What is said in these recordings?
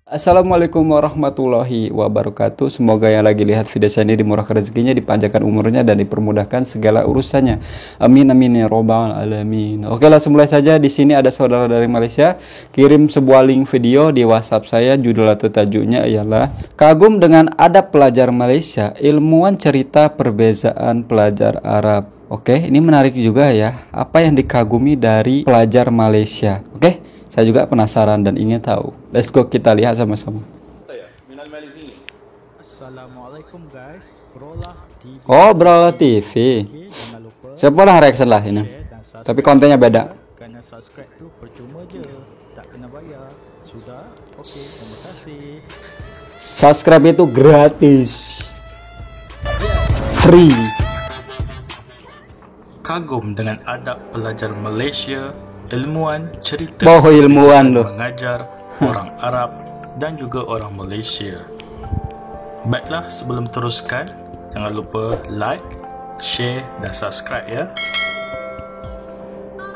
Assalamualaikum warahmatullahi wabarakatuh. Semoga yang lagi lihat video saya ini dimurahkan rezekinya, dipanjangkan umurnya, dan dipermudahkan segala urusannya. Amin amin ya robbal alamin. Oke, langsung mulai saja. Di sini ada saudara dari Malaysia kirim sebuah link video di WhatsApp saya. Judul atau tajuknya ialah "Kagum dengan adab pelajar Malaysia, ilmuwan cerita perbezaan pelajar Arab". Oke, ini menarik juga ya. Apa yang dikagumi dari pelajar Malaysia? Oke, saya juga penasaran dan ingin tahu. Let's go, kita lihat sama-sama. Assalamualaikum guys, Brolah TV. Oh, Brolah TV. Jangan lupa Siapa lah reaction lah ini. share dan subscribe. Tapi kontennya beda. Karena subscribe tu percuma je, tak kena bayar. Sudah? Okey, terima kasih. Subscribe itu gratis. Free. Kagum dengan adab pelajar Malaysia, ilmuwan cerita Oh, ilmuwan loh. mengajar orang Arab dan juga orang Malaysia. Baiklah, sebelum teruskan, jangan lupa like, share dan subscribe ya.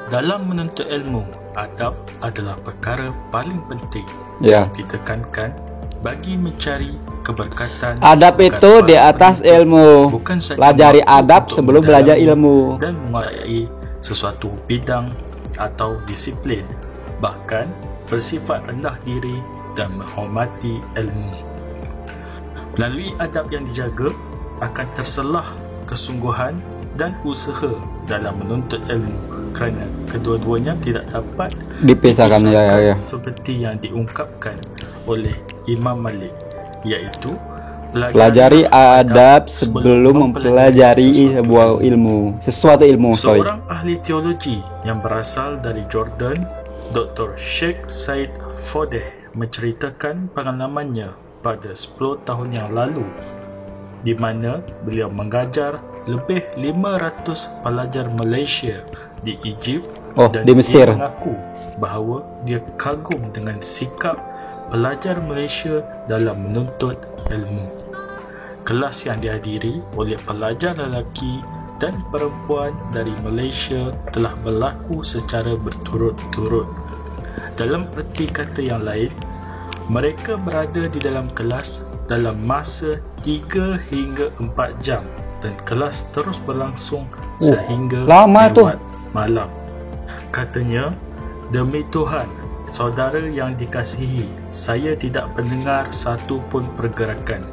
Dalam menuntut ilmu, adab adalah perkara paling penting Ya. ditekankan bagi mencari keberkatan. Adab bukan itu di para atas penuntut, ilmu. bukan saja Pelajari mampu adab untuk sebelum belajar mendalami ilmu. dan menguasai sesuatu bidang atau disiplin, bahkan bersifat rendah diri dan menghormati ilmu. Melalui adab yang dijaga, akan terselah kesungguhan dan usaha dalam menuntut ilmu, kerana kedua-duanya tidak dapat Dipisahkan, ya. seperti yang diungkapkan oleh Imam Malik, iaitu Pelajari adab sebelum mempelajari sesuatu ilmu. Seorang ahli teologi yang berasal dari Jordan, Dr. Sheikh Said Fodeh, menceritakan pengalamannya pada 10 tahun yang lalu, di mana beliau mengajar lebih 500 pelajar Malaysia di Egypt, dan di Mesir. dia mengaku bahawa dia kagum dengan sikap pelajar Malaysia dalam menuntut ilmu. Kelas yang dihadiri oleh pelajar lelaki dan perempuan dari Malaysia telah berlaku secara berturut-turut. Dalam erti kata yang lain, mereka berada di dalam kelas dalam masa 3 hingga 4 jam dan kelas terus berlangsung sehingga lama lewat malam. Katanya, "Demi Tuhan, saudara yang dikasihi, saya tidak mendengar satu pun pergerakan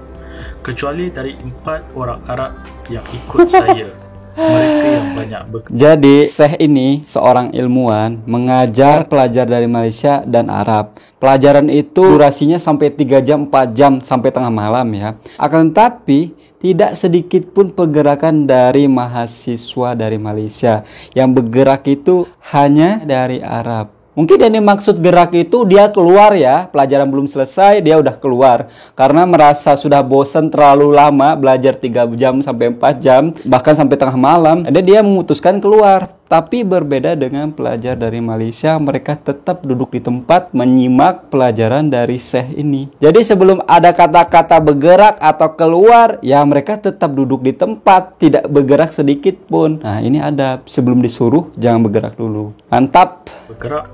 kecuali dari 4 orang Arab yang ikut saya. Mereka yang banyak bekerja." Jadi, Syekh ini seorang ilmuwan mengajar pelajar dari Malaysia dan Arab. Pelajaran itu durasinya sampai 3 jam, 4 jam sampai tengah malam ya. Akan tetapi tidak sedikit pun pergerakan dari mahasiswa dari Malaysia. Yang bergerak itu hanya dari Arab. Mungkin yang dimaksud gerak itu dia keluar ya, pelajaran belum selesai dia udah keluar. Karena merasa sudah bosan terlalu lama belajar 3 jam sampai 4 jam, bahkan sampai tengah malam. Dan dia memutuskan keluar. Tapi berbeda dengan pelajar dari Malaysia, mereka tetap duduk di tempat menyimak pelajaran dari Syekh ini. Jadi sebelum ada kata-kata bergerak atau keluar, ya mereka tetap duduk di tempat, tidak bergerak sedikit pun. Nah, ini adab. Sebelum disuruh, jangan bergerak dulu. Mantap. bergerak.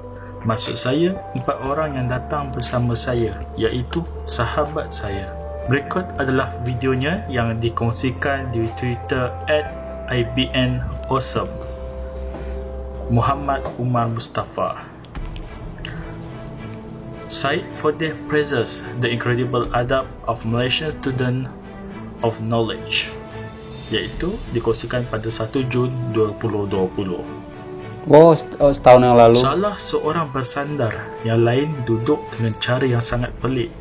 Maksud saya, 4 orang yang datang bersama saya, iaitu sahabat saya. Berikut adalah videonya yang dikongsikan di Twitter @IBNAwesome. Muhammad Umar Mustafa. Said Fodeh praises the incredible adab of Malaysian student of knowledge, iaitu dikongsikan pada 1 Jun 2020. Oh, setahun yang lalu. Salah seorang bersandar, yang lain duduk dengan cara yang sangat pelik.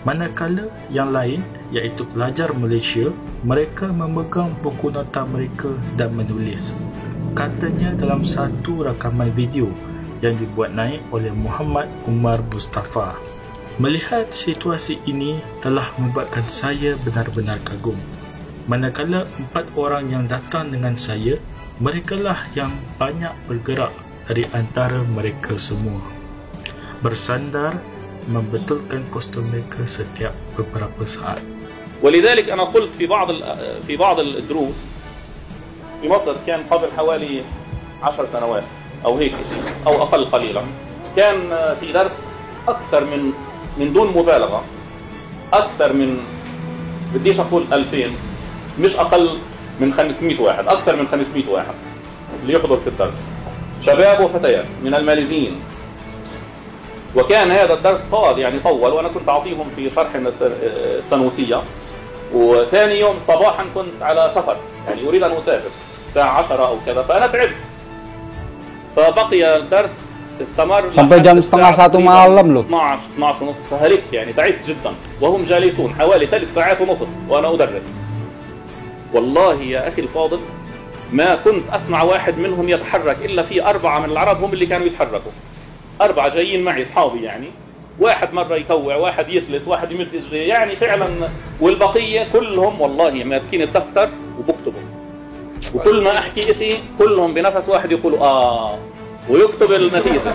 Manakala yang lain, iaitu pelajar Malaysia, mereka memegang buku nota mereka dan menulis. Katanya dalam satu rakaman video yang dibuat naik oleh Muhammad Umar Mustafa. Melihat situasi ini telah membuatkan saya benar-benar kagum. Manakala 4 orang yang datang dengan saya, merekalah yang banyak bergerak dari antara mereka semua. Bersandar membetulkan postur mereka setiap beberapa saat. ولذلك أنا قلت في بعض الدروس في مصر، كان قبل حوالي 10 سنوات أو هيك شيء أو أقل قليلا، كان في درس أكثر من من دون مبالغة أكثر من، بديش أقول 2000، مش أقل من 500 واحد، أكثر من 500 واحد اللي يحضر في الدرس، شباب وفتيات من الماليزيين. وكان هذا الدرس طال، يعني طول، وأنا كنت أعطيهم في شرح السنوسية. وثاني يوم صباحا كنت على سفر، يعني أريد أن أسافر الساعة 10 أو كذا، فأنا تعبت. فبقي الدرس استمر sampai jam setengah 1 malam loh. 12 ونص، فهلكت يعني، تعبت جدا. وهم جالسون حوالي 3 ساعات ونصف وأنا أدرس. والله يا أخي الفاضل ما كنت أسمع واحد منهم يتحرك، إلا في 4 من العرب هم اللي كانوا يتحركوا. 4 جايين معي أصحابي يعني، واحد مرة يكوع، واحد يجلس، واحد يمد إجريه، يعني فعلا. والبقية كلهم والله ماسكين الدفتر وبكتبوا، وكل ما أحكي شيء كلهم بنفس واحد يقولوا ويكتب النتيجة.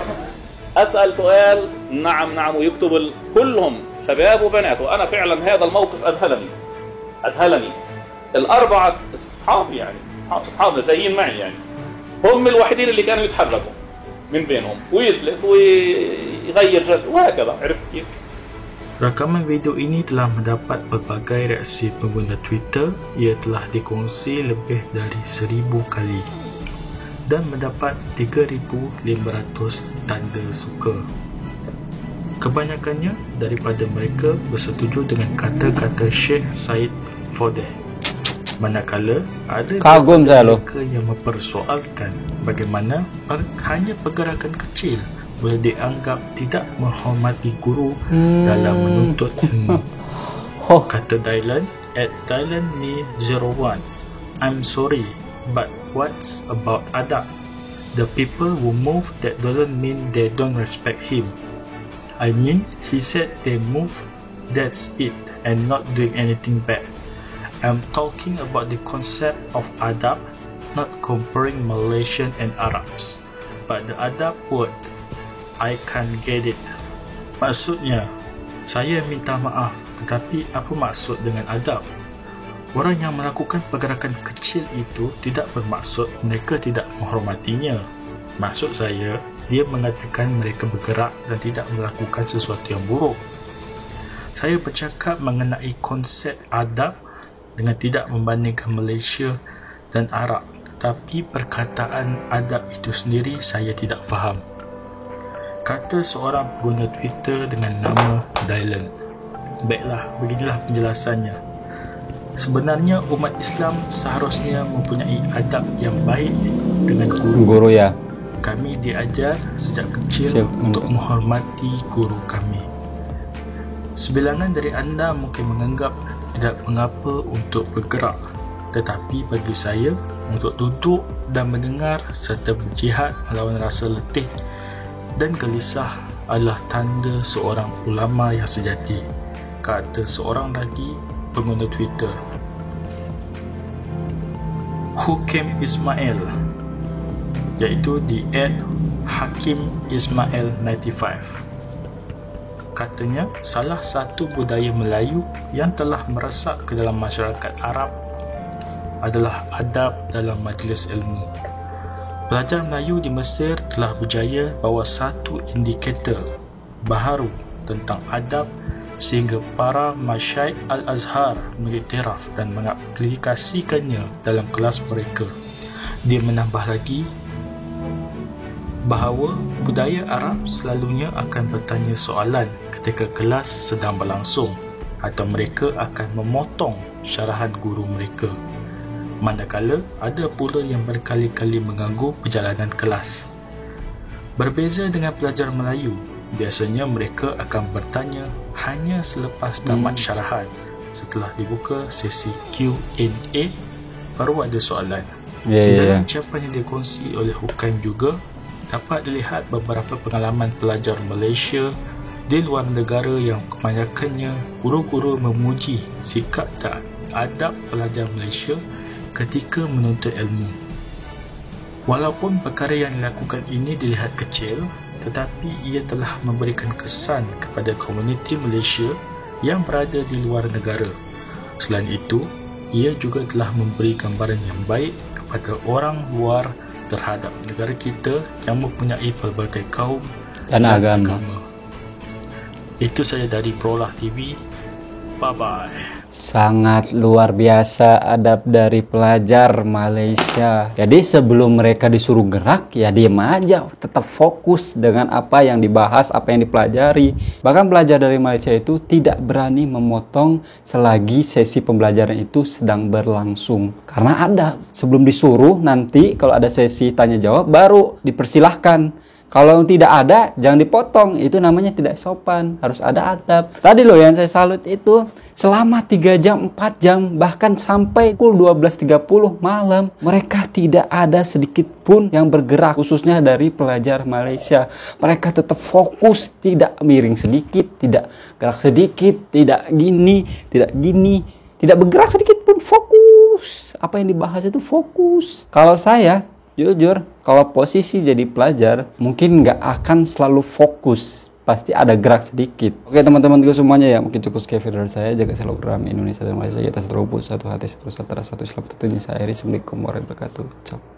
أسأل سؤال نعم نعم ويكتب كلهم شباب وبنات. وأنا فعلا هذا الموقف أذهلني. ال4 أصحابي يعني، أصحابنا جايين معي يعني، هم الوحيدين اللي كانوا يتحركوا من بينهم ويجلس ويغير جلسة وهكذا. عرفت كيف؟ Rakaman video ini telah mendapat pelbagai reaksi pengguna Twitter. Ia telah dikongsi lebih dari 1000 kali dan mendapat 3,500 tanda suka. Kebanyakannya daripada mereka bersetuju dengan kata-kata Sheikh Said Fodeh, manakala ada mereka yang mempersoalkan bagaimana hanya pergerakan kecil boleh dianggap tidak menghormati guru dalam menuntut ilmu. Kata Dylan at DylanNi01, I'm sorry, but what's about adab? The people who move, that doesn't mean they don't respect him. I mean, he said they move, that's it, and not doing anything bad. I'm talking about the concept of adab, not comparing Malaysian and Arabs. But the adab word, I can't get it. Maksudnya, saya minta maaf, tetapi apa maksud dengan adab? Orang yang melakukan pergerakan kecil itu tidak bermaksud mereka tidak menghormatinya. Maksud saya, dia mengatakan mereka bergerak dan tidak melakukan sesuatu yang buruk. Saya bercakap mengenai konsep adab dengan tidak membandingkan Malaysia dan Arab, tetapi perkataan adab itu sendiri saya tidak faham. Kata seorang pengguna Twitter dengan nama Dylan. Baiklah, beginilah penjelasannya. Sebenarnya umat Islam seharusnya mempunyai adab yang baik dengan guru ya. Kami diajar sejak kecil untuk menghormati guru kami. Sebilangan dari anda mungkin menganggap tidak mengapa untuk bergerak, tetapi bagi saya, untuk duduk dan mendengar serta berjihad melawan rasa letih dan gelisah adalah tanda seorang ulama yang sejati, kata seorang lagi pengguna Twitter. Hukim Ismail, iaitu di @HakimIsmail95. Katanya, salah satu budaya Melayu yang telah meresap ke dalam masyarakat Arab adalah adab dalam majlis ilmu. Pelajar Melayu di Mesir telah berjaya bawa satu indikator baharu tentang adab sehingga para masyaikh Al-Azhar mengiktiraf dan mengaplikasikannya dalam kelas mereka. Dia menambah lagi bahawa budaya Arab selalunya akan bertanya soalan ketika kelas sedang berlangsung atau mereka akan memotong syarahan guru mereka. Manakala ada pula yang berkali-kali mengganggu perjalanan kelas. Berbeza dengan pelajar Melayu, biasanya mereka akan bertanya hanya selepas tamat syarahan. Setelah dibuka sesi Q&A, baru ada soalan. Dalam ucapan yang dikongsi oleh Hukam juga, dapat dilihat beberapa pengalaman pelajar Malaysia di luar negara yang kebanyakannya guru-guru memuji sikap dan adab pelajar Malaysia ketika menuntut ilmu. Walaupun perkara yang dilakukan ini dilihat kecil, tetapi ia telah memberikan kesan kepada komuniti Malaysia yang berada di luar negara. Selain itu, ia juga telah memberi gambaran yang baik kepada orang luar terhadap negara kita yang mempunyai pelbagai kaum dan agama. Itu saja dari Prolah TV. Bye-bye. Sangat luar biasa adab dari pelajar Malaysia. Jadi sebelum mereka disuruh gerak, ya diem aja, tetap fokus dengan apa yang dibahas, apa yang dipelajari. Bahkan pelajar dari Malaysia itu tidak berani memotong selagi sesi pembelajaran itu sedang berlangsung. Karena ada, sebelum disuruh nanti kalau ada sesi tanya jawab baru dipersilahkan. Kalau tidak ada, jangan dipotong. Itu namanya tidak sopan. Harus ada adab. Tadi loh yang saya salut itu, selama 3 jam, 4 jam, bahkan sampai pukul 12.30 malam, mereka tidak ada sedikit pun yang bergerak, khususnya dari pelajar Malaysia. Mereka tetap fokus, tidak miring sedikit, tidak gerak sedikit, tidak gini, tidak bergerak sedikit pun, fokus. Apa yang dibahas itu fokus. Kalau saya, jujur, kalau posisi jadi pelajar, mungkin nggak akan selalu fokus. Pasti ada gerak sedikit. Oke teman-temanku semuanya ya, mungkin cukup sekian video dari saya. Jaga selalu program Indonesia dan Malaysia. Kita satu rumput, satu hati, satu satara, satu Islam tentunya. Saya Eri. Assalamualaikum warahmatullahi wabarakatuh. Ciao.